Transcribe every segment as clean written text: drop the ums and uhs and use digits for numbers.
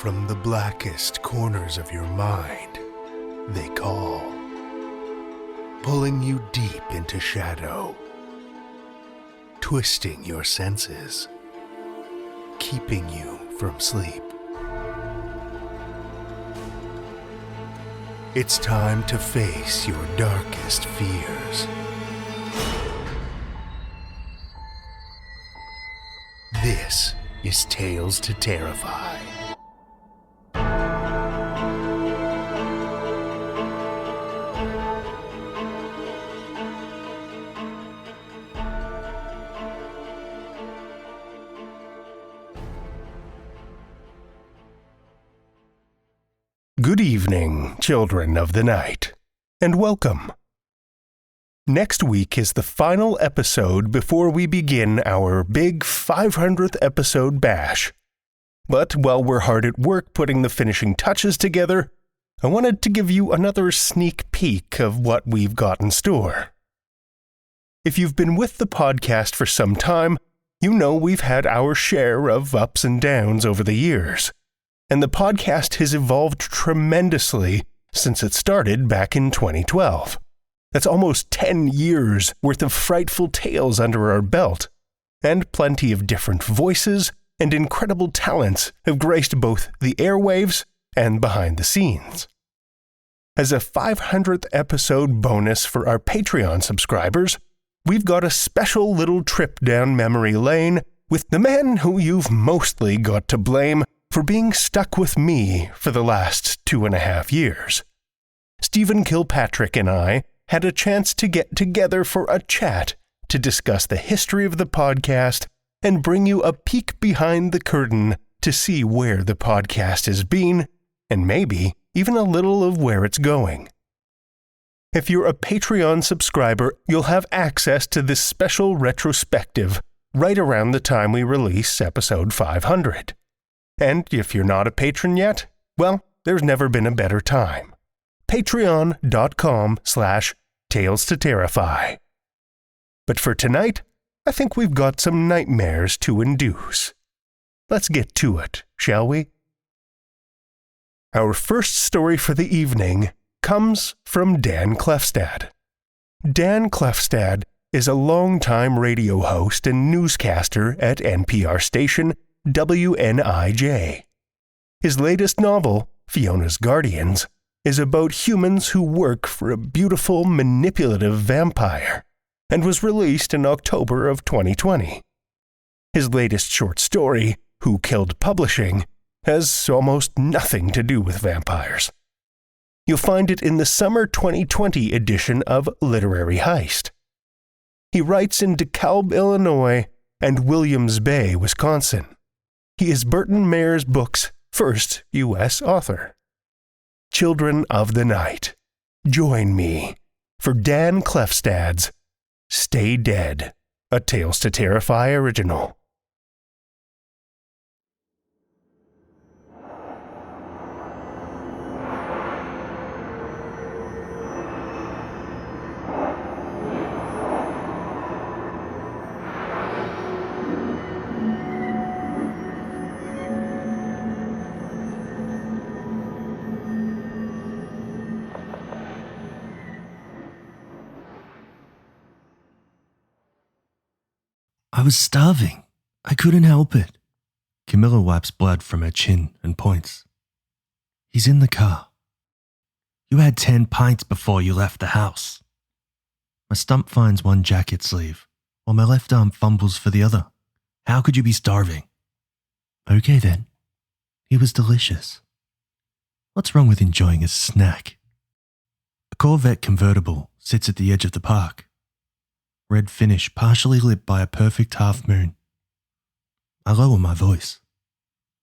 from the blackest corners of your mind, they call, pulling you deep into shadow, twisting your senses, keeping you from sleep. It's time to face your darkest fears. This is Tales to Terrify. Good evening, children of the night, and welcome. Next week is the final episode before we begin our big 500th episode bash. But while we're hard at work putting the finishing touches together, I wanted to give you another sneak peek of what we've got in store. If you've been with the podcast for some time, you know we've had our share of ups and downs over the years. And the podcast has evolved tremendously since it started back in 2012. That's almost 10 years worth of frightful tales under our belt, and plenty of different voices and incredible talents have graced both the airwaves and behind the scenes. As a 500th episode bonus for our Patreon subscribers, we've got a special little trip down memory lane with the man who you've mostly got to blame for being stuck with me for the last 2.5 years. Stephen Kilpatrick and I had a chance to get together for a chat to discuss the history of the podcast and bring you a peek behind the curtain to see where the podcast has been, and maybe even a little of where it's going. If you're a Patreon subscriber, you'll have access to this special retrospective right around the time we release episode 500. And if you're not a patron yet, well, there's never been a better time. Patreon.com/Tales to Terrify. But for tonight, I think we've got some nightmares to induce. Let's get to it, shall we? Our first story for the evening comes from Dan Klefstad. Dan Klefstad is a longtime radio host and newscaster at NPR station WNIJ. His latest novel, Fiona's Guardians, is about humans who work for a beautiful, manipulative vampire, and was released in October of 2020. His latest short story, Who Killed Publishing, has almost nothing to do with vampires. You'll find it in the summer 2020 edition of Literary Heist. He writes in DeKalb, Illinois, and Williams Bay, Wisconsin. He is Burton Mayer's book's first U.S. author. Children of the Night, join me for Dan Klefstad's Stay Dead, a Tales to Terrify original. I was starving. I couldn't help it. Camilla wipes blood from her chin and points. He's in the car. You had 10 pints before you left the house. My stump finds one jacket sleeve, while my left arm fumbles for the other. How could you be starving? Okay then. He was delicious. What's wrong with enjoying a snack? A Corvette convertible sits at the edge of the park. Red finish partially lit by a perfect half moon. I lower my voice.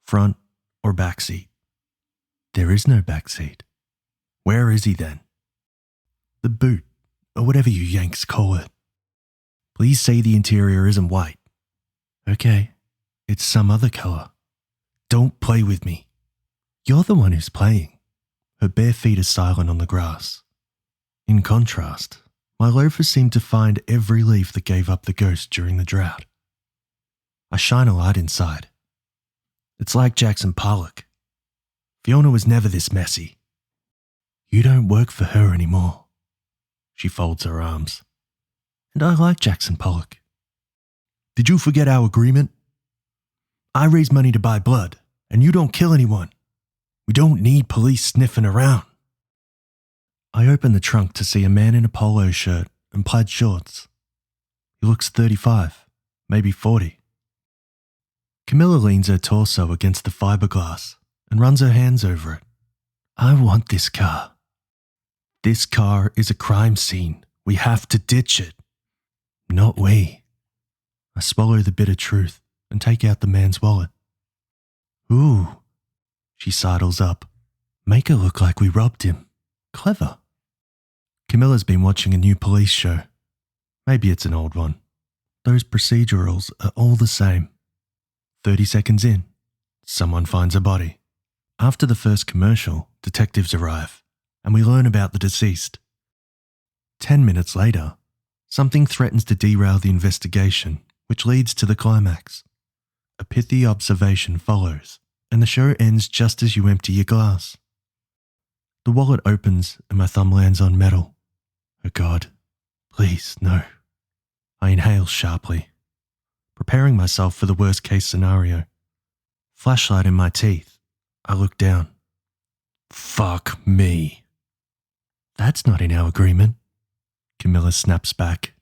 Front or back seat? There is no back seat. Where is he then? The boot, or whatever you Yanks call it. Please say the interior isn't white. Okay, it's some other color. Don't play with me. You're the one who's playing. Her bare feet are silent on the grass. In contrast, my loafers seem to find every leaf that gave up the ghost during the drought. I shine a light inside. It's like Jackson Pollock. Fiona was never this messy. You don't work for her anymore. She folds her arms. And I like Jackson Pollock. Did you forget our agreement? I raise money to buy blood, and you don't kill anyone. We don't need police sniffing around. I open the trunk to see a man in a polo shirt and plaid shorts. He looks 35, maybe 40. Camilla leans her torso against the fiberglass and runs her hands over it. I want this car. This car is a crime scene. We have to ditch it. Not we. I swallow the bitter truth and take out the man's wallet. Ooh, she sidles up. Make it look like we robbed him. Clever. Camilla's been watching a new police show. Maybe it's an old one. Those procedurals are all the same. 30 seconds in, someone finds a body. After the first commercial, detectives arrive, and we learn about the deceased. 10 minutes later, something threatens to derail the investigation, which leads to the climax. A pithy observation follows, and the show ends just as you empty your glass. The wallet opens and my thumb lands on metal. Oh God, please, no. I inhale sharply, preparing myself for the worst case scenario. Flashlight in my teeth, I look down. Fuck me. That's not in our agreement. Camilla snaps back,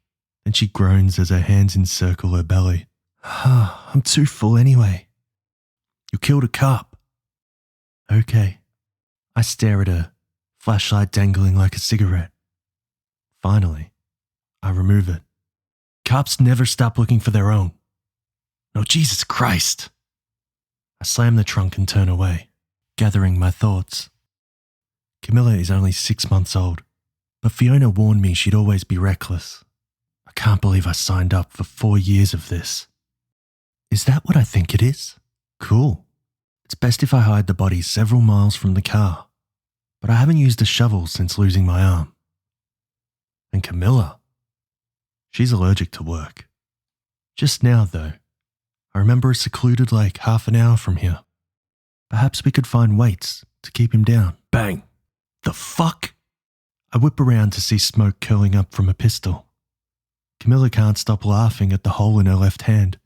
and she groans as her hands encircle her belly. I'm too full anyway. You killed a cop. Okay. I stare at her, flashlight dangling like a cigarette. Finally, I remove it. Cops never stop looking for their own. No, Jesus Christ. I slam the trunk and turn away, gathering my thoughts. Camilla is only 6 months old, but Fiona warned me she'd always be reckless. I can't believe I signed up for 4 years of this. Is that what I think it is? Cool. It's best if I hide the body several miles from the car, but I haven't used a shovel since losing my arm. And Camilla, she's allergic to work. Just now, though, I remember a secluded lake half an hour from here. Perhaps we could find weights to keep him down. Bang! The fuck? I whip around to see smoke curling up from a pistol. Camilla can't stop laughing at the hole in her left hand.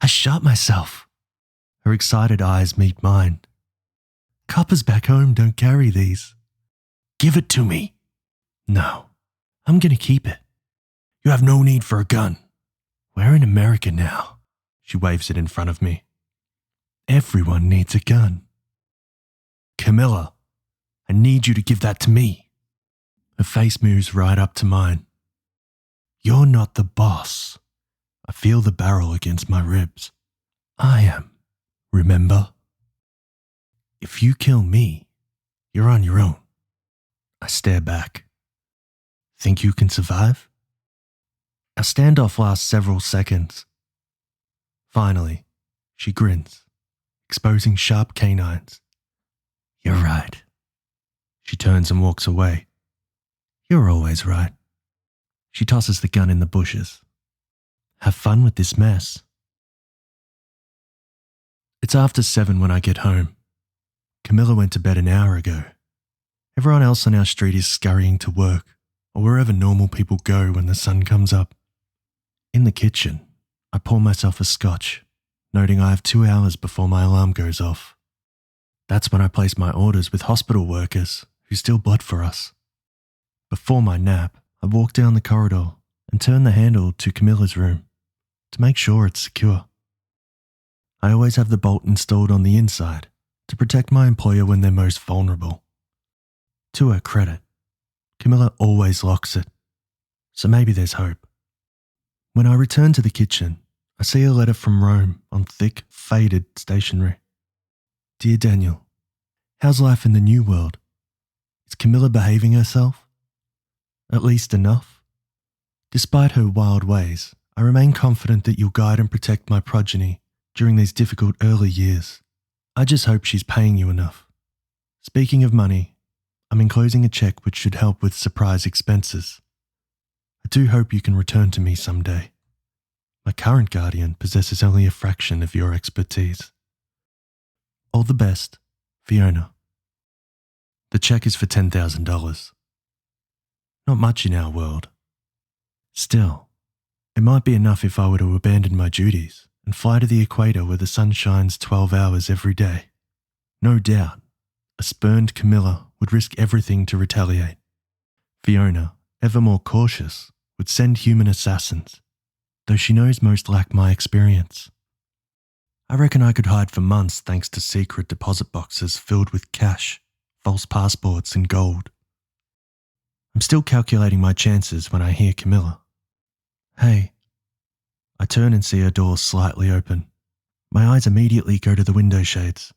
I shot myself. Her excited eyes meet mine. Coppers back home don't carry these. Give it to me. No, I'm going to keep it. You have no need for a gun. We're in America now. She waves it in front of me. Everyone needs a gun. Camilla, I need you to give that to me. Her face moves right up to mine. You're not the boss. I feel the barrel against my ribs. I am, remember? If you kill me, you're on your own. I stare back. Think you can survive? Our standoff lasts several seconds. Finally, she grins, exposing sharp canines. You're right. She turns and walks away. You're always right. She tosses the gun in the bushes. Have fun with this mess. It's after 7 when I get home. Camilla went to bed an hour ago. Everyone else on our street is scurrying to work or wherever normal people go when the sun comes up. In the kitchen, I pour myself a scotch, noting I have 2 hours before my alarm goes off. That's when I place my orders with hospital workers who steal blood for us. Before my nap, I walk down the corridor and turn the handle to Camilla's room to make sure it's secure. I always have the bolt installed on the inside to protect my employer when they're most vulnerable. To her credit, Camilla always locks it, so maybe there's hope. When I return to the kitchen, I see a letter from Rome on thick, faded stationery. Dear Daniel, how's life in the new world? Is Camilla behaving herself? At least enough? Despite her wild ways, I remain confident that you'll guide and protect my progeny during these difficult early years. I just hope she's paying you enough. Speaking of money, I'm enclosing a check which should help with surprise expenses. I do hope you can return to me someday. My current guardian possesses only a fraction of your expertise. All the best, Fiona. The check is for $10,000. Not much in our world. Still, it might be enough if I were to abandon my duties and fly to the equator where the sun shines 12 hours every day. No doubt, a spurned Camilla would risk everything to retaliate. Fiona, ever more cautious, would send human assassins, though she knows most lack my experience. I reckon I could hide for months thanks to secret deposit boxes filled with cash, false passports and gold. I'm still calculating my chances when I hear Camilla. Hey. I turn and see her door slightly open. My eyes immediately go to the window shades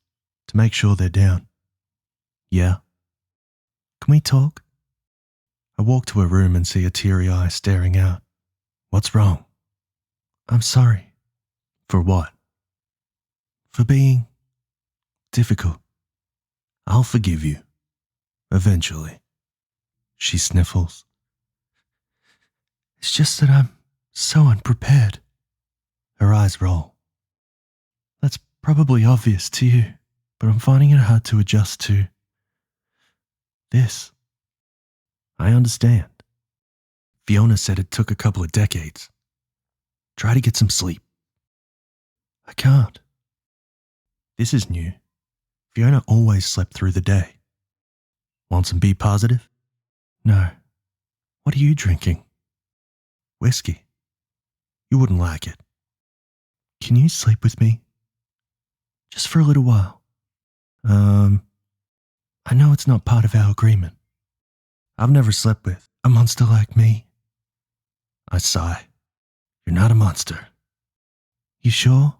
to make sure they're down. Yeah? Can we talk? I walk to her room and see a teary eye staring out. What's wrong? I'm sorry. For what? For being difficult. I'll forgive you. Eventually. She sniffles. It's just that I'm so unprepared. Her eyes roll. That's probably obvious to you, but I'm finding it hard to adjust to this. I understand. Fiona said it took a couple of decades. Try to get some sleep. I can't. This is new. Fiona always slept through the day. Want some B positive? No. What are you drinking? Whiskey. You wouldn't like it. Can you sleep with me? Just for a little while. I know it's not part of our agreement. I've never slept with a monster like me. I sigh. You're not a monster. You sure?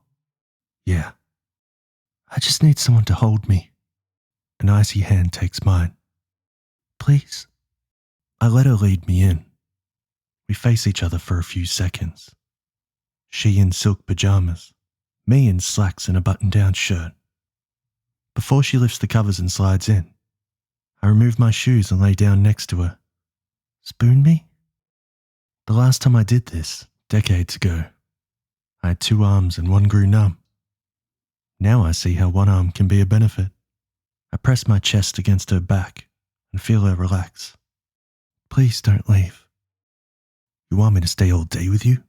Yeah. I just need someone to hold me. An icy hand takes mine. Please. I let her lead me in. We face each other for a few seconds. She in silk pajamas, me in slacks and a button-down shirt. Before she lifts the covers and slides in, I remove my shoes and lay down next to her. Spoon me? The last time I did this, decades ago, I had 2 arms and one grew numb. Now I see how one arm can be a benefit. I press my chest against her back and feel her relax. Please don't leave. You want me to stay all day with you?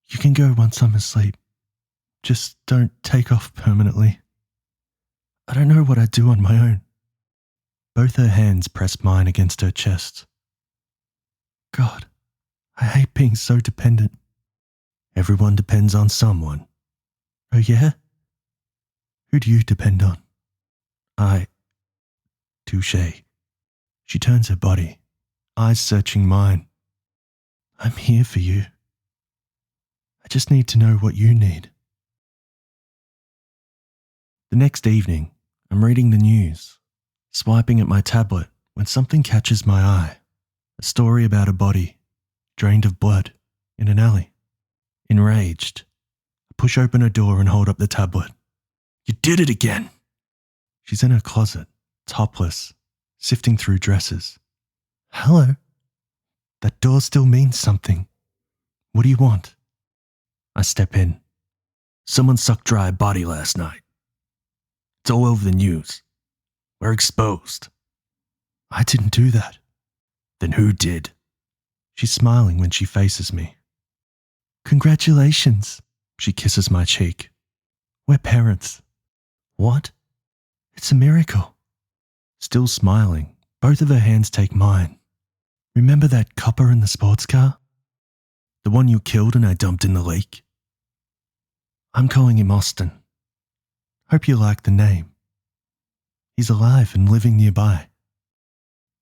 You can go once I'm asleep. Just don't take off permanently. I don't know what I'd do on my own. Both her hands press mine against her chest. God, I hate being so dependent. Everyone depends on someone. Oh yeah? Who do you depend on? Touché. She turns her body, eyes searching mine. I'm here for you. I just need to know what you need. The next evening, I'm reading the news, swiping at my tablet when something catches my eye. A story about a body, drained of blood, in an alley. Enraged, I push open her door and hold up the tablet. You did it again! She's in her closet, topless, sifting through dresses. Hello? That door still means something. What do you want? I step in. Someone sucked dry a body last night. It's all over the news. We're exposed. I didn't do that. Then who did? She's smiling when she faces me. Congratulations. She kisses my cheek. We're parents. What? It's a miracle. Still smiling, both of her hands take mine. Remember that copper in the sports car? The one you killed and I dumped in the lake? I'm calling him Austin. Hope you like the name. He's alive and living nearby.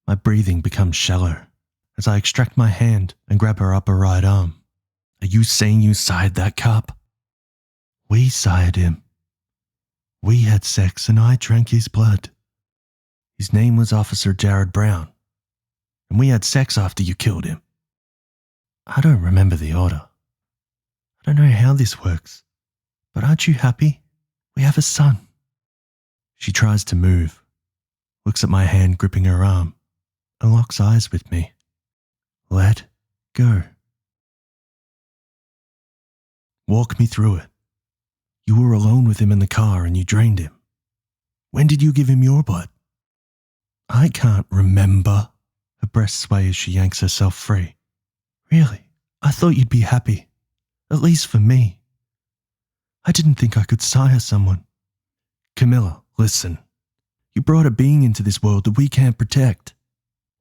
My breathing becomes shallow as I extract my hand and grab her upper right arm. Are you saying you sired that cop? We sired him. We had sex and I drank his blood. His name was Officer Jared Brown, and we had sex after you killed him. I don't remember the order. I don't know how this works, but aren't you happy? We have a son. She tries to move, looks at my hand gripping her arm, and locks eyes with me. Let go. Walk me through it. You were alone with him in the car and you drained him. When did you give him your blood? I can't remember. Her breasts sway as she yanks herself free. Really, I thought you'd be happy. At least for me. I didn't think I could sire someone. Camilla, listen. You brought a being into this world that we can't protect.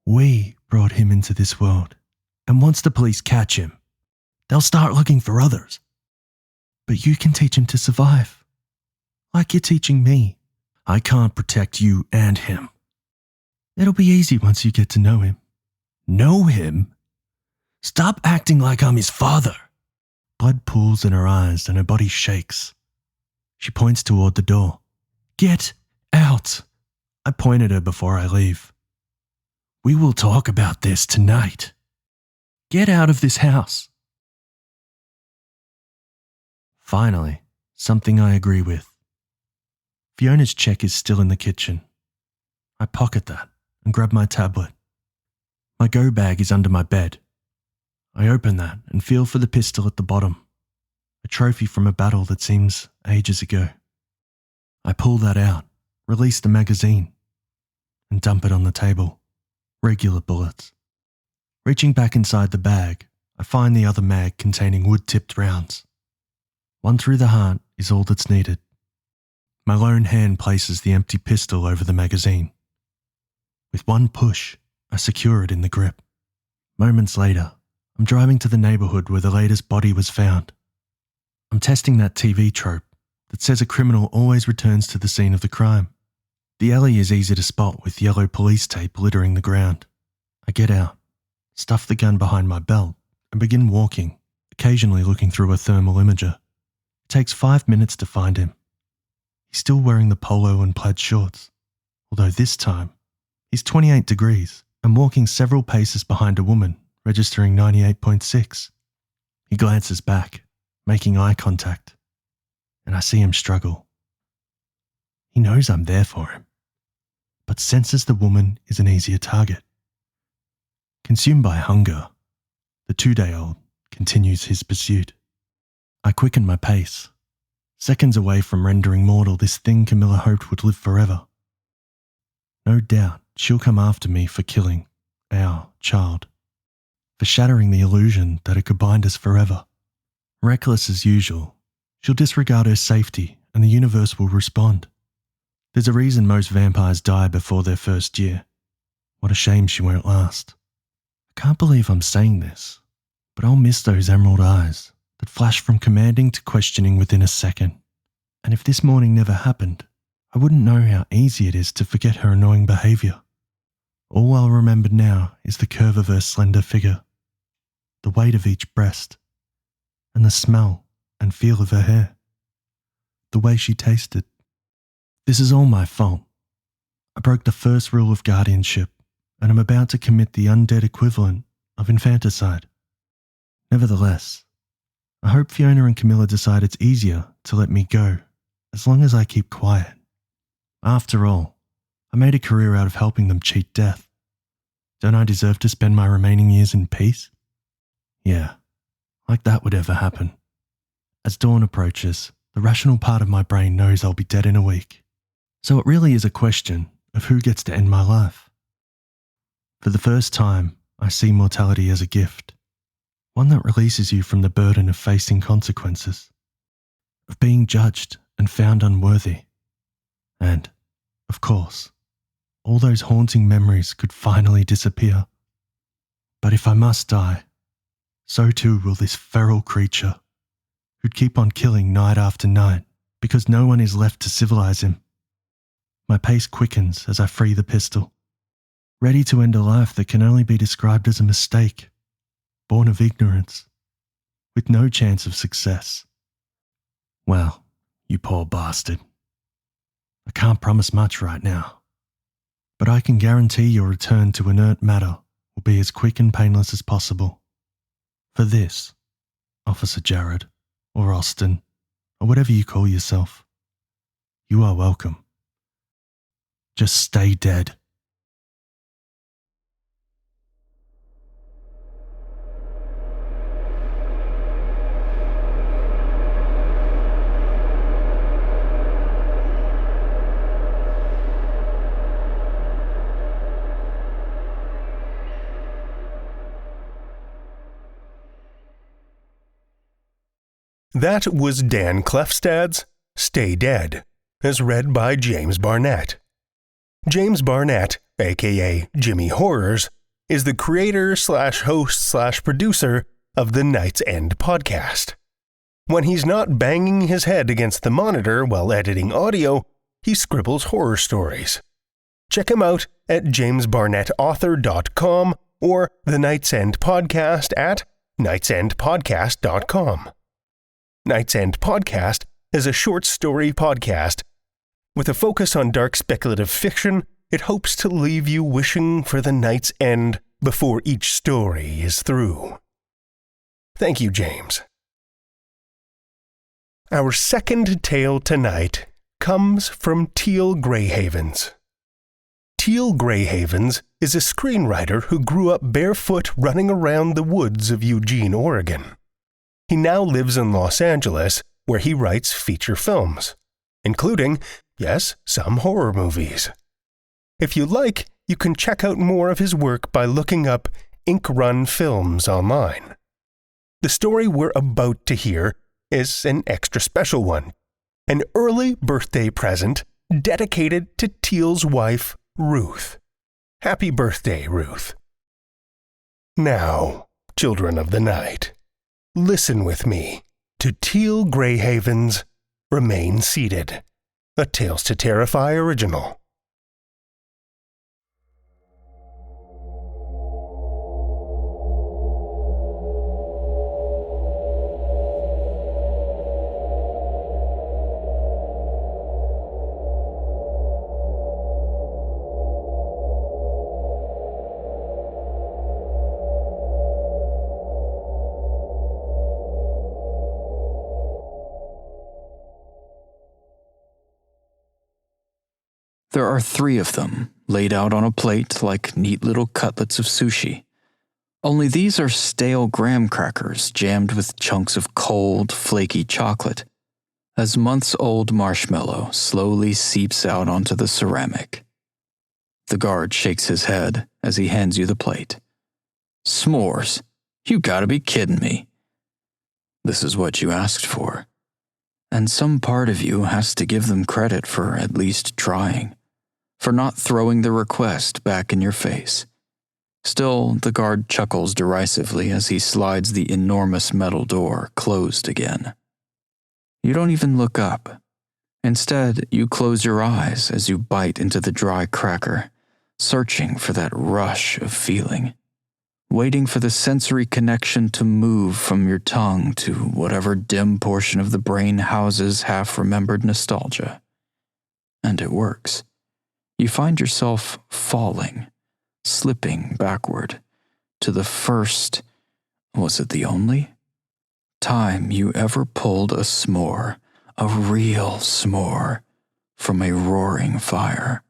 We brought him into this world. And once the police catch him, they'll start looking for others. But you can teach him to survive. Like you're teaching me. I can't protect you and him. It'll be easy once you get to know him. Know him? Stop acting like I'm his father. Blood pools in her eyes and her body shakes. She points toward the door. Get out. I point at her before I leave. We will talk about this tonight. Get out of this house. Finally, something I agree with. Fiona's check is still in the kitchen. I pocket that and grab my tablet. My go bag is under my bed. I open that and feel for the pistol at the bottom, a trophy from a battle that seems ages ago. I pull that out, release the magazine, and dump it on the table. Regular bullets. Reaching back inside the bag, I find the other mag containing wood-tipped rounds. One through the heart is all that's needed. My lone hand places the empty pistol over the magazine. With one push, I secure it in the grip. Moments later, I'm driving to the neighbourhood where the latest body was found. I'm testing that TV trope that says a criminal always returns to the scene of the crime. The alley is easy to spot with yellow police tape littering the ground. I get out, stuff the gun behind my belt, and begin walking, occasionally looking through a thermal imager. It takes 5 minutes to find him. He's still wearing the polo and plaid shorts, although this time, he's 28 degrees and walking several paces behind a woman, registering 98.6. He glances back, making eye contact, and I see him struggle. He knows I'm there for him, but senses the woman is an easier target. Consumed by hunger, the 2-day-old continues his pursuit. I quicken my pace, seconds away from rendering mortal this thing Camilla hoped would live forever. No doubt she'll come after me for killing our child, for shattering the illusion that it could bind us forever. Reckless as usual, she'll disregard her safety and the universe will respond. There's a reason most vampires die before their first year. What a shame she won't last. I can't believe I'm saying this, but I'll miss those emerald eyes that flash from commanding to questioning within a second. And if this morning never happened, I wouldn't know how easy it is to forget her annoying behaviour. All I'll remember now is the curve of her slender figure, the weight of each breast, and the smell and feel of her hair, the way she tasted. This is all my fault. I broke the first rule of guardianship, and I'm about to commit the undead equivalent of infanticide. Nevertheless, I hope Fiona and Camilla decide it's easier to let me go as long as I keep quiet. After all, I made a career out of helping them cheat death. Don't I deserve to spend my remaining years in peace? Yeah, like that would ever happen. As dawn approaches, the rational part of my brain knows I'll be dead in a week. So it really is a question of who gets to end my life. For the first time, I see mortality as a gift, one that releases you from the burden of facing consequences, of being judged and found unworthy. And, of course, all those haunting memories could finally disappear. But if I must die, so too will this feral creature, who'd keep on killing night after night because no one is left to civilize him. My pace quickens as I free the pistol, ready to end a life that can only be described as a mistake, born of ignorance, with no chance of success. Well, you poor bastard. I can't promise much right now, but I can guarantee your return to inert matter will be as quick and painless as possible. For this, Officer Jared, or Austin, or whatever you call yourself, you are welcome. Just stay dead. That was Dan Klefstad's Stay Dead, as read by James Barnett. James Barnett, aka Jimmy Horrors, is the creator/host/producer of the Night's End podcast. When he's not banging his head against the monitor while editing audio, he scribbles horror stories. Check him out at jamesbarnettauthor.com or the Night's End podcast at nightsendpodcast.com. Night's End Podcast is a short story podcast. With a focus on dark speculative fiction, it hopes to leave you wishing for the night's end before each story is through. Thank you, James. Our second tale tonight comes from Teal Greyhavens. Teal Greyhavens is a screenwriter who grew up barefoot running around the woods of Eugene, Oregon. He now lives in Los Angeles, where he writes feature films, including, yes, some horror movies. If you like, you can check out more of his work by looking up Ink Run Films online. The story we're about to hear is an extra special one, an early birthday present dedicated to Teal's wife, Ruth. Happy birthday, Ruth. Now, children of the night, listen with me to Teal Greyhavens' Remain Seated, a Tales to Terrify original. There are 3 of them, laid out on a plate like neat little cutlets of sushi. Only these are stale graham crackers jammed with chunks of cold, flaky chocolate, as months-old marshmallow slowly seeps out onto the ceramic. The guard shakes his head as he hands you the plate. S'mores? You gotta be kidding me. This is what you asked for. And some part of you has to give them credit for at least trying, for not throwing the request back in your face. Still, the guard chuckles derisively as he slides the enormous metal door closed again. You don't even look up. Instead, you close your eyes as you bite into the dry cracker, searching for that rush of feeling, waiting for the sensory connection to move from your tongue to whatever dim portion of the brain houses half-remembered nostalgia. And it works. You find yourself falling, slipping backward, to the first, was it the only, time you ever pulled a s'more, a real s'more, from a roaring fire.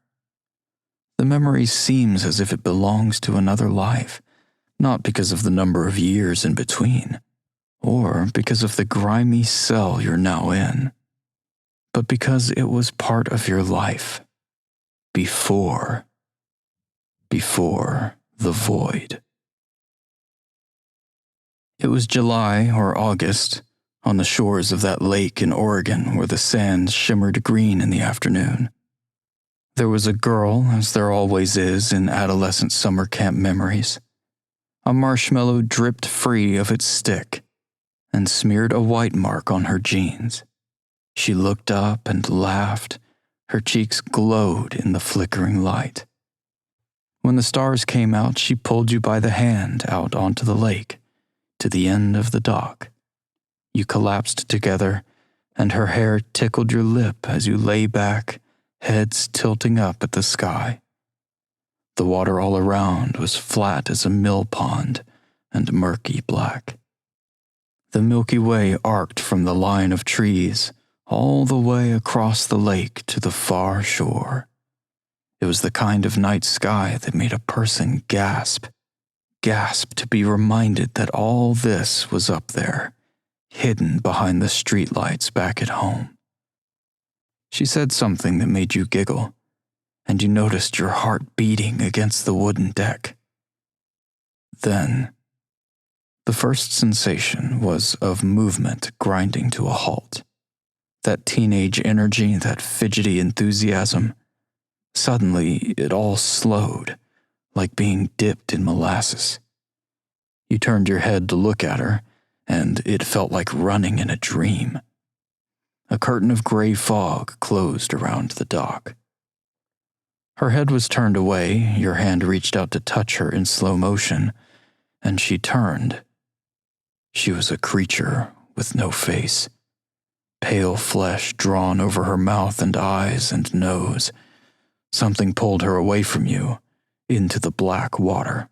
The memory seems as if it belongs to another life, not because of the number of years in between, or because of the grimy cell you're now in, but because it was part of your life. Before the void. It was July or August, on the shores of that lake in Oregon where the sand shimmered green in the afternoon. There was a girl, as there always is in adolescent summer camp memories. A marshmallow dripped free of its stick and smeared a white mark on her jeans. She looked up and laughed. Her cheeks glowed in the flickering light. When the stars came out, she pulled you by the hand out onto the lake, to the end of the dock. You collapsed together, and her hair tickled your lip as you lay back, heads tilting up at the sky. The water all around was flat as a mill pond and murky black. The Milky Way arced from the line of trees all the way across the lake to the far shore. It was the kind of night sky that made a person gasp to be reminded that all this was up there, hidden behind the streetlights back at home. She said something that made you giggle, and you noticed your heart beating against the wooden deck. Then, The first sensation was of movement grinding to a halt. That teenage energy, that fidgety enthusiasm. Suddenly, it all slowed, like being dipped in molasses. You turned your head to look at her, and it felt like running in a dream. A curtain of gray fog closed around the dock. Her head was turned away, your hand reached out to touch her in slow motion, and she turned. She was a creature with no face. Pale flesh drawn over her mouth and eyes and nose. Something pulled her away from you, into the black water.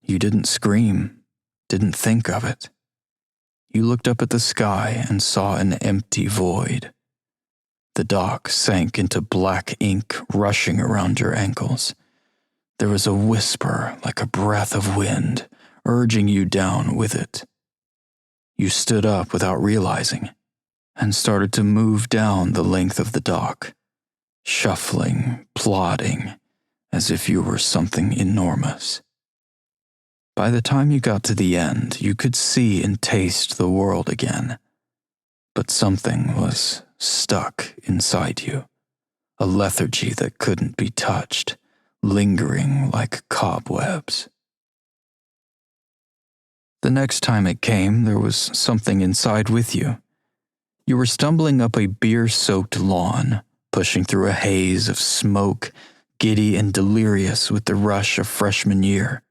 You didn't scream, didn't think of it. You looked up at the sky and saw an empty void. The dock sank into black ink rushing around your ankles. There was a whisper like a breath of wind, urging you down with it. You stood up without realizing, and started to move down the length of the dock, shuffling, plodding, as if you were something enormous. By the time you got to the end, you could see and taste the world again, but something was stuck inside you, a lethargy that couldn't be touched, lingering like cobwebs. The next time it came, there was something inside with you. You were stumbling up a beer-soaked lawn, pushing through a haze of smoke, giddy and delirious with the rush of freshman year.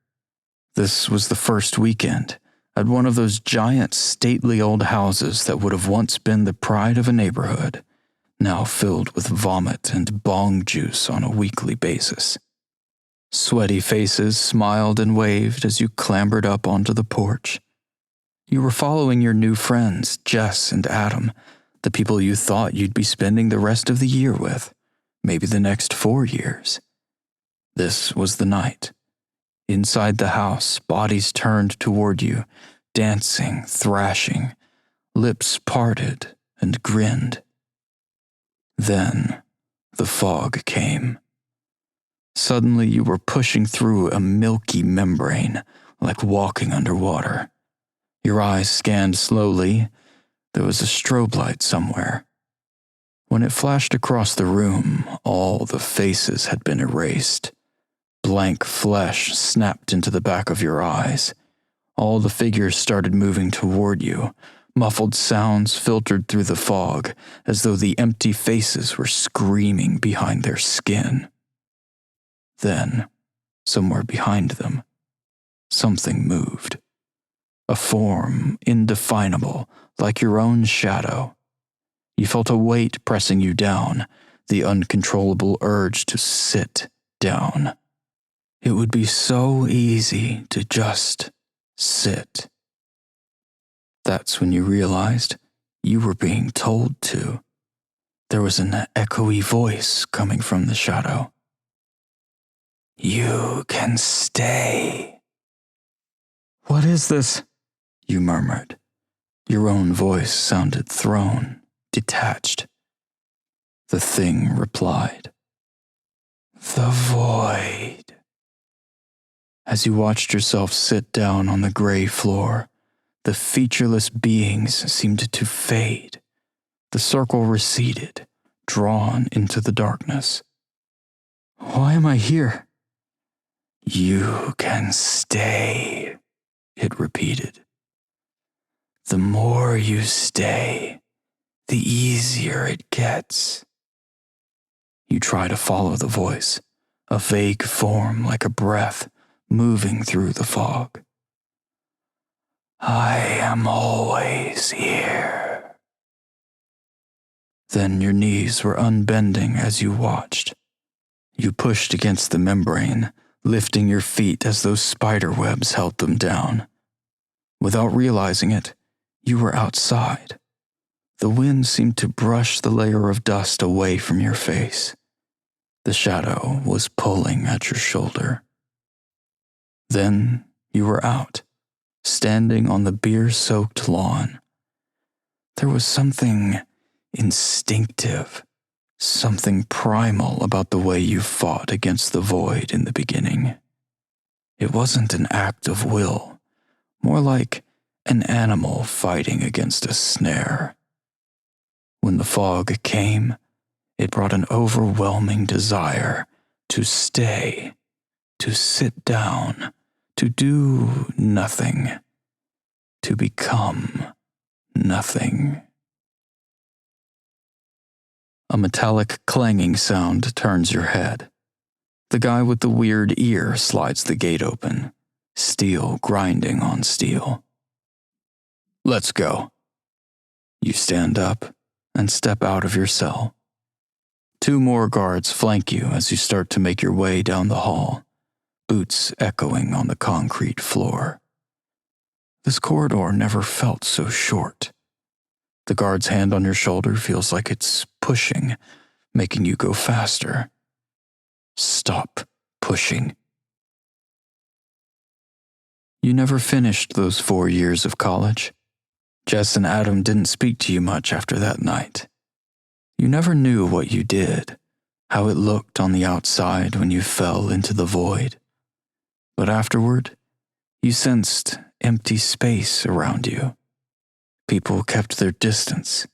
This was the first weekend at one of those giant, stately old houses that would have once been the pride of a neighborhood, now filled with vomit and bong juice on a weekly basis. Sweaty faces smiled and waved as you clambered up onto the porch. You were following your new friends, Jess and Adam, the people you thought you'd be spending the rest of the year with, maybe the next 4 years. This was the night. Inside the house, bodies turned toward you, dancing, thrashing, lips parted and grinned. Then the fog came. Suddenly you were pushing through a milky membrane, like walking underwater. Your eyes scanned slowly. There was a strobe light somewhere. When it flashed across the room, all the faces had been erased. Blank flesh snapped into the back of your eyes. All the figures started moving toward you. Muffled sounds filtered through the fog, as though the empty faces were screaming behind their skin. Then, somewhere behind them, something moved. A form, indefinable, like your own shadow. You felt a weight pressing you down, the uncontrollable urge to sit down. It would be so easy to just sit. That's when you realized you were being told to. There was an echoey voice coming from the shadow. You can stay. What is this? You murmured. Your own voice sounded thrown, detached. The thing replied. The void. As you watched yourself sit down on the gray floor, the featureless beings seemed to fade. The circle receded, drawn into the darkness. Why am I here? You can stay, it repeated. The more you stay, the easier it gets. You try to follow the voice, a vague form like a breath moving through the fog. I am always here. Then your knees were unbending as you watched. You pushed against the membrane, lifting your feet as though spider webs held them down. Without realizing it, you were outside. The wind seemed to brush the layer of dust away from your face. The shadow was pulling at your shoulder. Then you were out, standing on the beer-soaked lawn. There was something instinctive, something primal about the way you fought against the void in the beginning. It wasn't an act of will, more like an animal fighting against a snare. When the fog came, it brought an overwhelming desire to stay, to sit down, to do nothing, to become nothing. A metallic clanging sound turns your head. The guy with the weird ear slides the gate open, steel grinding on steel. Let's go. You stand up and step out of your cell. 2 more guards flank you as you start to make your way down the hall, boots echoing on the concrete floor. This corridor never felt so short. The guard's hand on your shoulder feels like it's pushing, making you go faster. Stop pushing. You never finished those 4 years of college. Jess and Adam didn't speak to you much after that night. You never knew what you did, how it looked on the outside when you fell into the void. But afterward, you sensed empty space around you. People kept their distance.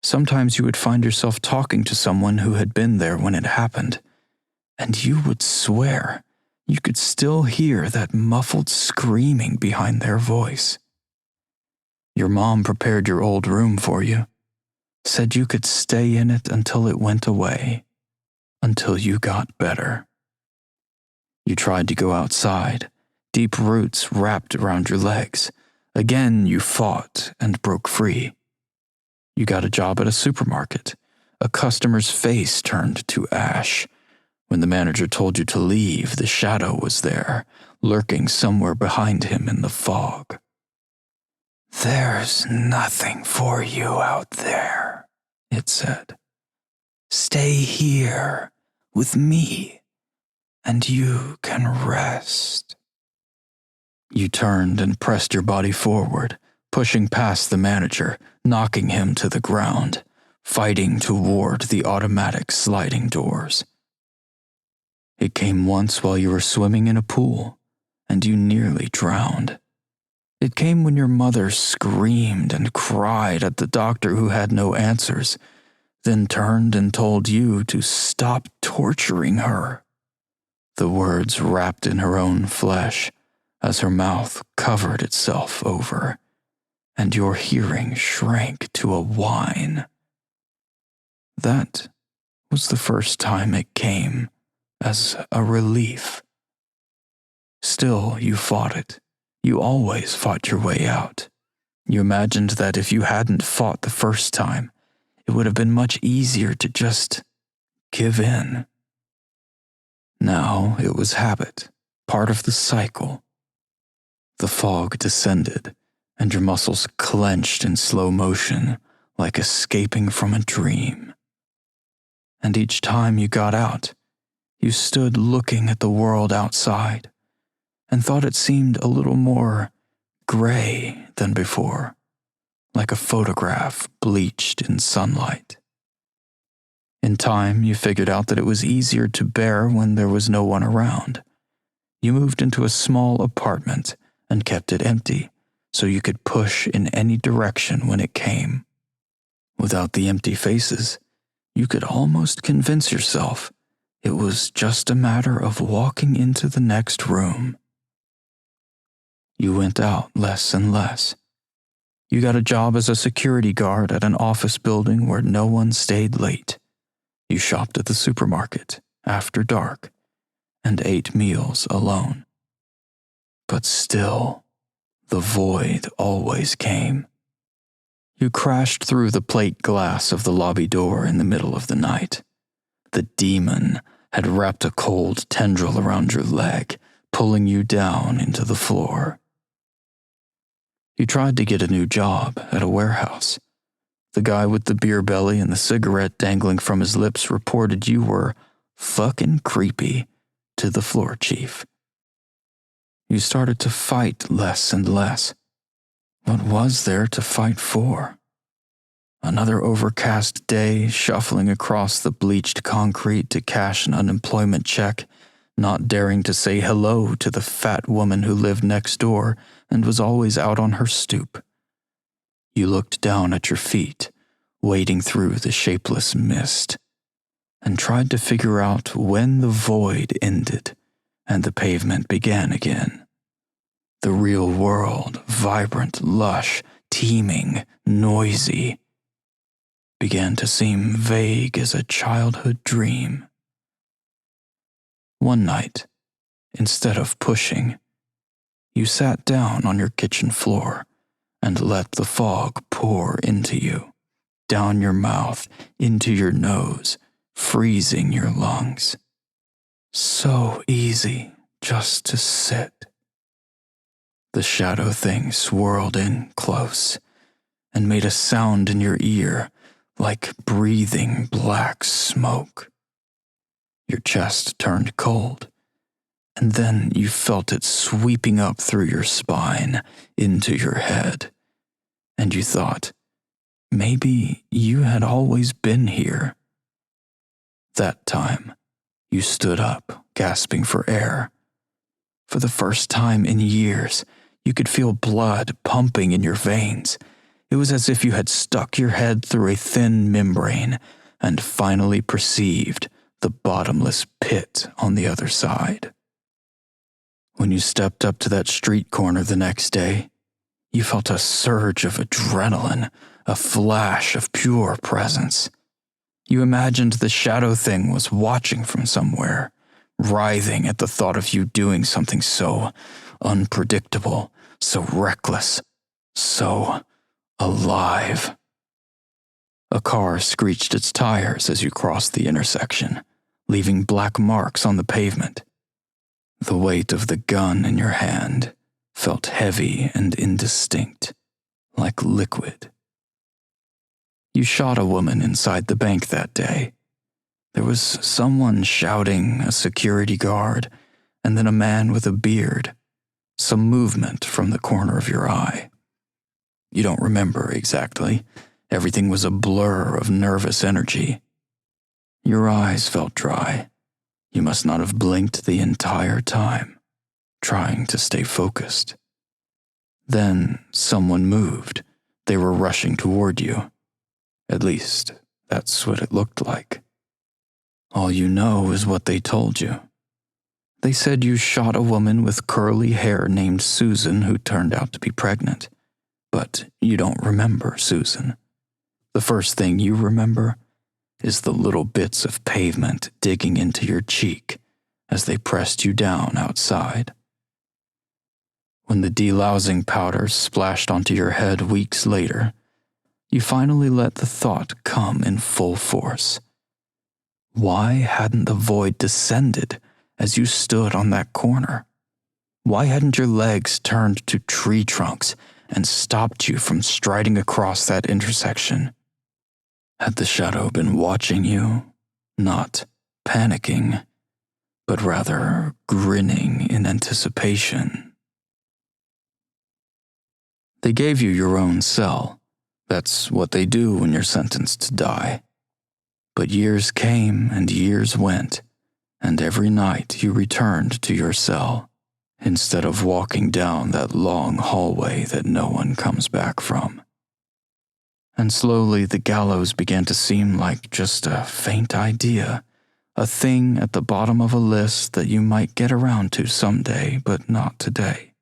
Sometimes you would find yourself talking to someone who had been there when it happened, and you would swear you could still hear that muffled screaming behind their voice. Your mom prepared your old room for you, said you could stay in it until it went away, until you got better. You tried to go outside, deep roots wrapped around your legs. Again, you fought and broke free. You got a job at a supermarket. A customer's face turned to ash. When the manager told you to leave, the shadow was there, lurking somewhere behind him in the fog. "There's nothing for you out there," it said. "Stay here with me, and you can rest." You turned and pressed your body forward, pushing past the manager, knocking him to the ground, fighting toward the automatic sliding doors. It came once while you were swimming in a pool, and you nearly drowned. It came when your mother screamed and cried at the doctor who had no answers, then turned and told you to stop torturing her. The words wrapped in her own flesh as her mouth covered itself over, and your hearing shrank to a whine. That was the first time it came as a relief. Still, you fought it. You always fought your way out. You imagined that if you hadn't fought the first time, it would have been much easier to just give in. Now it was habit, part of the cycle. The fog descended, and your muscles clenched in slow motion, like escaping from a dream. And each time you got out, you stood looking at the world outside, and thought it seemed a little more gray than before, like a photograph bleached in sunlight. In time, you figured out that it was easier to bear when there was no one around. You moved into a small apartment and kept it empty, so you could push in any direction when it came. Without the empty faces, you could almost convince yourself it was just a matter of walking into the next room. You went out less and less. You got a job as a security guard at an office building where no one stayed late. You shopped at the supermarket after dark and ate meals alone. But still, the void always came. You crashed through the plate glass of the lobby door in the middle of the night. The demon had wrapped a cold tendril around your leg, pulling you down into the floor. You tried to get a new job at a warehouse. The guy with the beer belly and the cigarette dangling from his lips reported you were fucking creepy to the floor chief. You started to fight less and less. What was there to fight for? Another overcast day, shuffling across the bleached concrete to cash an unemployment check, not daring to say hello to the fat woman who lived next door and was always out on her stoop. You looked down at your feet, wading through the shapeless mist, and tried to figure out when the void ended and the pavement began again. The real world, vibrant, lush, teeming, noisy, began to seem vague as a childhood dream. One night, instead of pushing, you sat down on your kitchen floor and let the fog pour into you, down your mouth, into your nose, freezing your lungs. So easy just to sit. The shadow thing swirled in close and made a sound in your ear like breathing black smoke. Your chest turned cold, and then you felt it sweeping up through your spine into your head, and you thought, maybe you had always been here. That time, you stood up, gasping for air. For the first time in years, you could feel blood pumping in your veins. It was as if you had stuck your head through a thin membrane and finally perceived the bottomless pit on the other side. When you stepped up to that street corner the next day, you felt a surge of adrenaline, a flash of pure presence. You imagined the shadow thing was watching from somewhere, writhing at the thought of you doing something so unpredictable, so reckless, so alive. A car screeched its tires as you crossed the intersection, leaving black marks on the pavement. The weight of the gun in your hand felt heavy and indistinct, like liquid. You shot a woman inside the bank that day. There was someone shouting, a security guard, and then a man with a beard, some movement from the corner of your eye. You don't remember exactly. Everything was a blur of nervous energy. Your eyes felt dry. You must not have blinked the entire time, trying to stay focused. Then someone moved. They were rushing toward you. At least, that's what it looked like. All you know is what they told you. They said you shot a woman with curly hair named Susan who turned out to be pregnant. But you don't remember Susan. The first thing you remember is the little bits of pavement digging into your cheek as they pressed you down outside. When the delousing powder splashed onto your head weeks later, you finally let the thought come in full force. Why hadn't the void descended as you stood on that corner? Why hadn't your legs turned to tree trunks and stopped you from striding across that intersection? Had the shadow been watching you, not panicking, but rather grinning in anticipation? They gave you your own cell. That's what they do when you're sentenced to die. But years came and years went, and every night you returned to your cell, instead of walking down that long hallway that no one comes back from. And slowly the gallows began to seem like just a faint idea, a thing at the bottom of a list that you might get around to someday, but not today.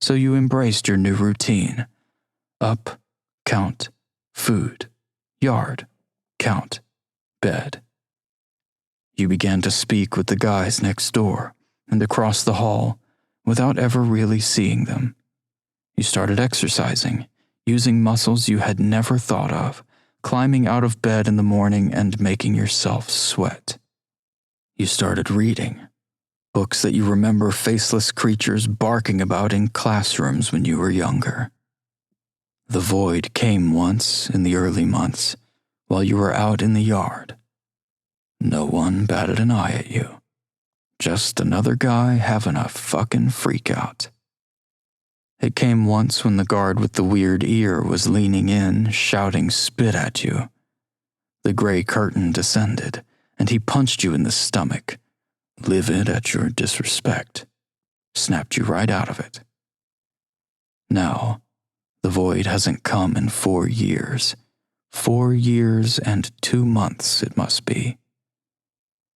So you embraced your new routine. Up, count, food, yard, count, bed. You began to speak with the guys next door and across the hall without ever really seeing them. You started exercising, using muscles you had never thought of, climbing out of bed in the morning and making yourself sweat. You started reading, books that you remember faceless creatures barking about in classrooms when you were younger. The void came once in the early months while you were out in the yard. No one batted an eye at you. Just another guy having a fucking freak out. It came once when the guard with the weird ear was leaning in, shouting spit at you. The gray curtain descended, and he punched you in the stomach, livid at your disrespect, snapped you right out of it. Now, the void hasn't come in 4 years. 4 years and 2 months it must be.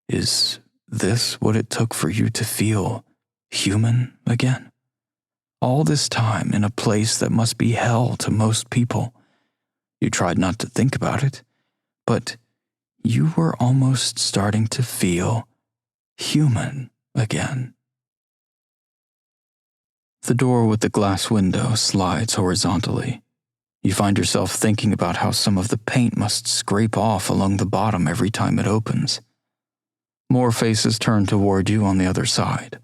Is this what it took for you to feel human again? All this time in a place that must be hell to most people. You tried not to think about it, but you were almost starting to feel human again. The door with the glass window slides horizontally. You find yourself thinking about how some of the paint must scrape off along the bottom every time it opens. More faces turn toward you on the other side.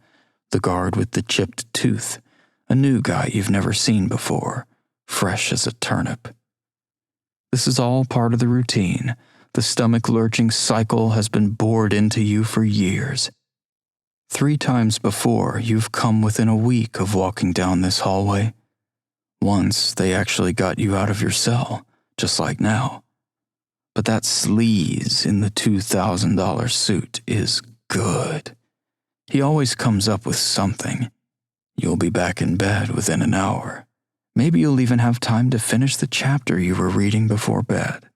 The guard with the chipped tooth, a new guy you've never seen before, fresh as a turnip. This is all part of the routine. The stomach-lurching cycle has been bored into you for years. 3 times before, you've come within a week of walking down this hallway. Once, they actually got you out of your cell, just like now. But that sleaze in the $2,000 suit is good. He always comes up with something. You'll be back in bed within an hour. Maybe you'll even have time to finish the chapter you were reading before bed.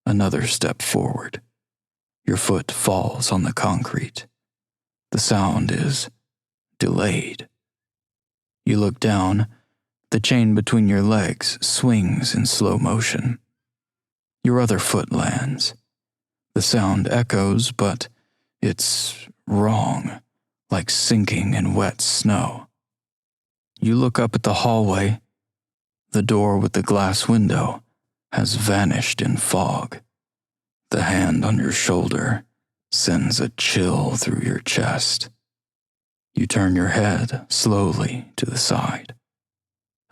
Another step forward. Your foot falls on the concrete. The sound is delayed. You look down. The chain between your legs swings in slow motion. Your other foot lands. The sound echoes, but it's wrong, like sinking in wet snow. You look up at the hallway. The door with the glass window has vanished in fog. The hand on your shoulder sends a chill through your chest. You turn your head slowly to the side.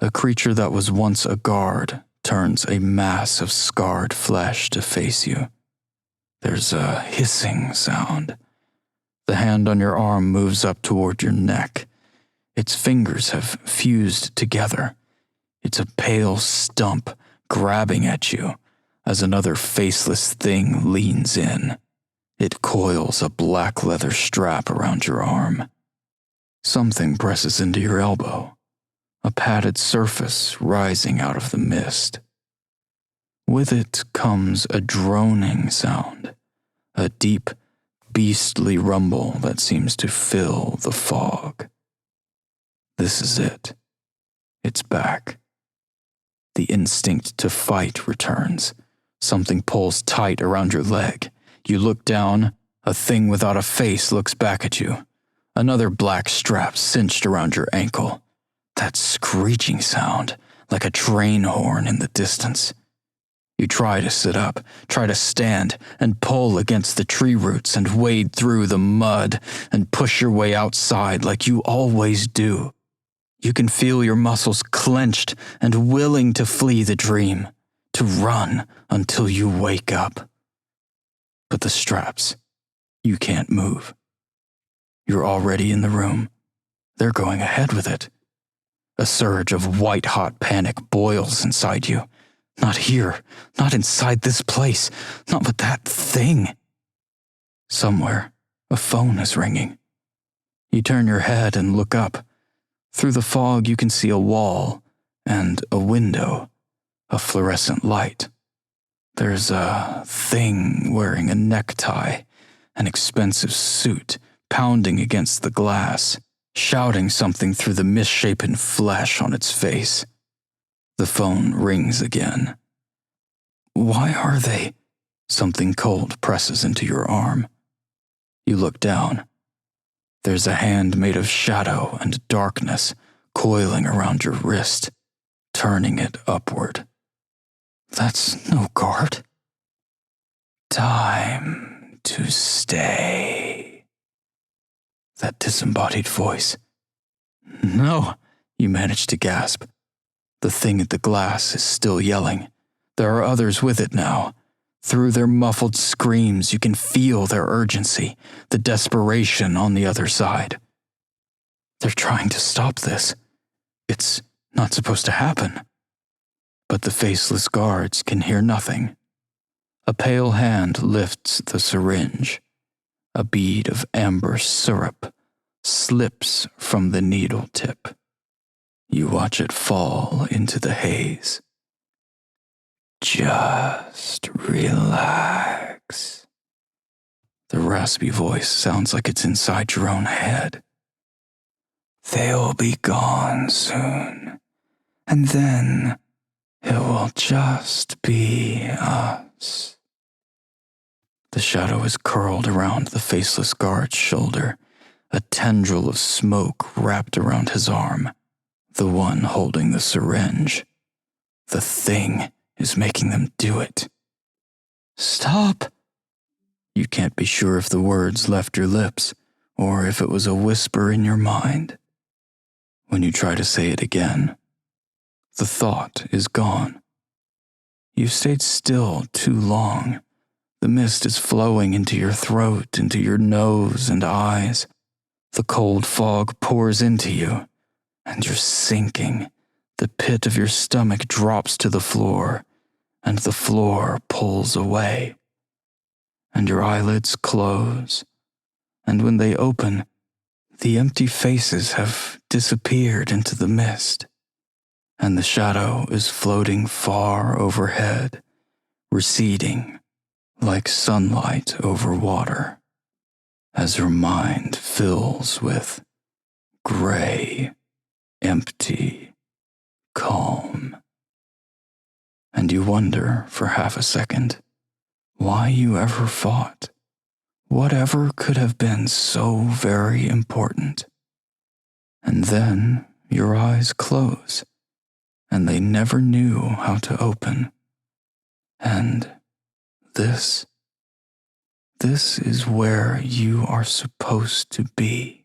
A creature that was once a guard turns a mass of scarred flesh to face you. There's a hissing sound. The hand on your arm moves up toward your neck. Its fingers have fused together. It's a pale stump grabbing at you as another faceless thing leans in. It coils a black leather strap around your arm. Something presses into your elbow, a padded surface rising out of the mist. With it comes a droning sound, a deep, beastly rumble that seems to fill the fog. This is it. It's back. The instinct to fight returns. Something pulls tight around your leg. You look down. A thing without a face looks back at you. Another black strap cinched around your ankle. That screeching sound, like a train horn in the distance. You try to sit up, try to stand, and pull against the tree roots and wade through the mud and push your way outside like you always do. You can feel your muscles clenched and willing to flee the dream, to run until you wake up. But the straps, you can't move. You're already in the room. They're going ahead with it. A surge of white-hot panic boils inside you. Not here, not inside this place, not with that thing. Somewhere, a phone is ringing. You turn your head and look up. Through the fog, you can see a wall and a window, a fluorescent light. There's a thing wearing a necktie, an expensive suit, pounding against the glass, shouting something through the misshapen flesh on its face. The phone rings again. Why are they? Something cold presses into your arm. You look down. There's a hand made of shadow and darkness coiling around your wrist, turning it upward. That's no guard. Time to stay. That disembodied voice. No, you manage to gasp. The thing at the glass is still yelling. There are others with it now. Through their muffled screams, you can feel their urgency, the desperation on the other side. They're trying to stop this. It's not supposed to happen. But the faceless guards can hear nothing. A pale hand lifts the syringe. A bead of amber syrup slips from the needle tip. You watch it fall into the haze. Just relax. The raspy voice sounds like it's inside your own head. They'll be gone soon, and then it will just be us. The shadow is curled around the faceless guard's shoulder, a tendril of smoke wrapped around his arm, the one holding the syringe. The thing is making them do it. Stop! You can't be sure if the words left your lips or if it was a whisper in your mind. When you try to say it again, the thought is gone. You've stayed still too long. The mist is flowing into your throat, into your nose and eyes. The cold fog pours into you, and you're sinking. The pit of your stomach drops to the floor, and the floor pulls away. And your eyelids close, and when they open, the empty faces have disappeared into the mist, and the shadow is floating far overhead, receding like sunlight over water, as your mind fills with gray, empty calm. And you wonder for half a second why you ever fought. Whatever could have been so very important. And then your eyes close, and they never knew how to open. And this is where you are supposed to be.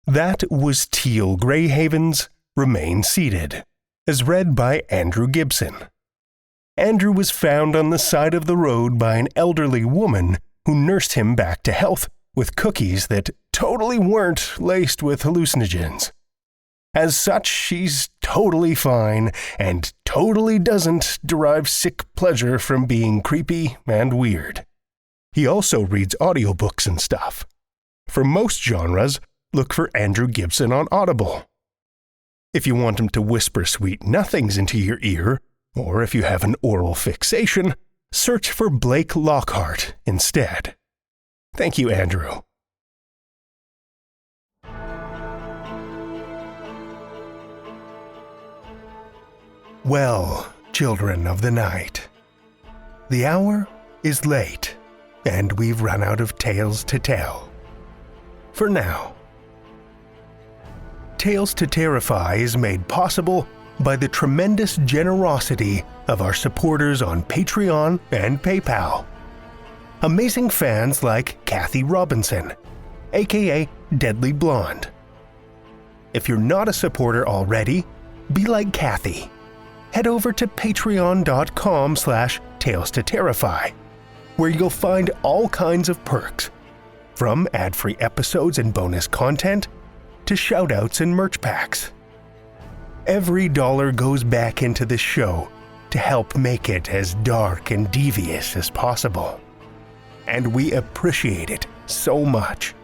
That was Teal Greyhavens, Remain Seated, as read by Andrew Gibson. Andrew was found on the side of the road by an elderly woman who nursed him back to health with cookies that totally weren't laced with hallucinogens. As such, she's totally fine and totally doesn't derive sick pleasure from being creepy and weird. He also reads audiobooks and stuff. For most genres, look for Andrew Gibson on Audible. If you want him to whisper sweet nothings into your ear, or if you have an oral fixation, search for Blake Lockhart instead. Thank you, Andrew. Well, children of the night, the hour is late, and we've run out of tales to tell. For now. Tales to Terrify is made possible by the tremendous generosity of our supporters on Patreon and PayPal. Amazing fans like Kathy Robinson, aka Deadly Blonde. If you're not a supporter already, be like Kathy. Head over to patreon.com/Tales to Terrify, where you'll find all kinds of perks, from ad-free episodes and bonus content to shoutouts and merch packs. Every dollar goes back into the show to help make it as dark and devious as possible. And we appreciate it so much.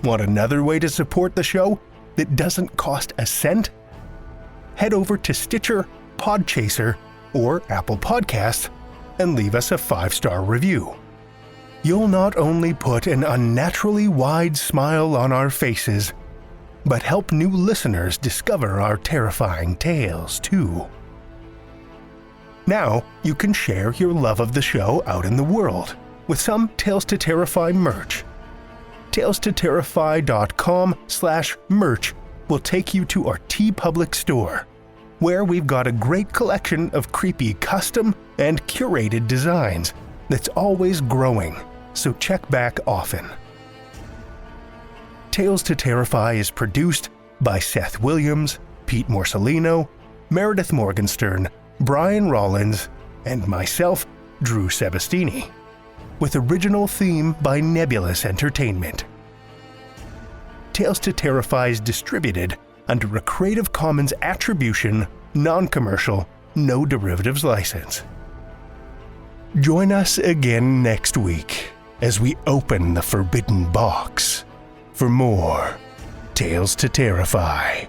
Want another way to support the show that doesn't cost a cent? Head over to Stitcher, Podchaser, or Apple Podcasts and leave us a 5-star review. You'll not only put an unnaturally wide smile on our faces, but help new listeners discover our terrifying tales too. Now you can share your love of the show out in the world with some Tales to Terrify merch. TalesToTerrify.com/merch will take you to our TeePublic store, where we've got a great collection of creepy custom and curated designs that's always growing, so check back often. Tales to Terrify is produced by Seth Williams, Pete Morcellino, Meredith Morgenstern, Brian Rollins, and myself, Drew Sebastini. with original theme by Nebulous Entertainment. Tales to Terrify is distributed under a Creative Commons Attribution, Non-Commercial, No Derivatives license. Join us again next week as we open the Forbidden Box for more Tales to Terrify.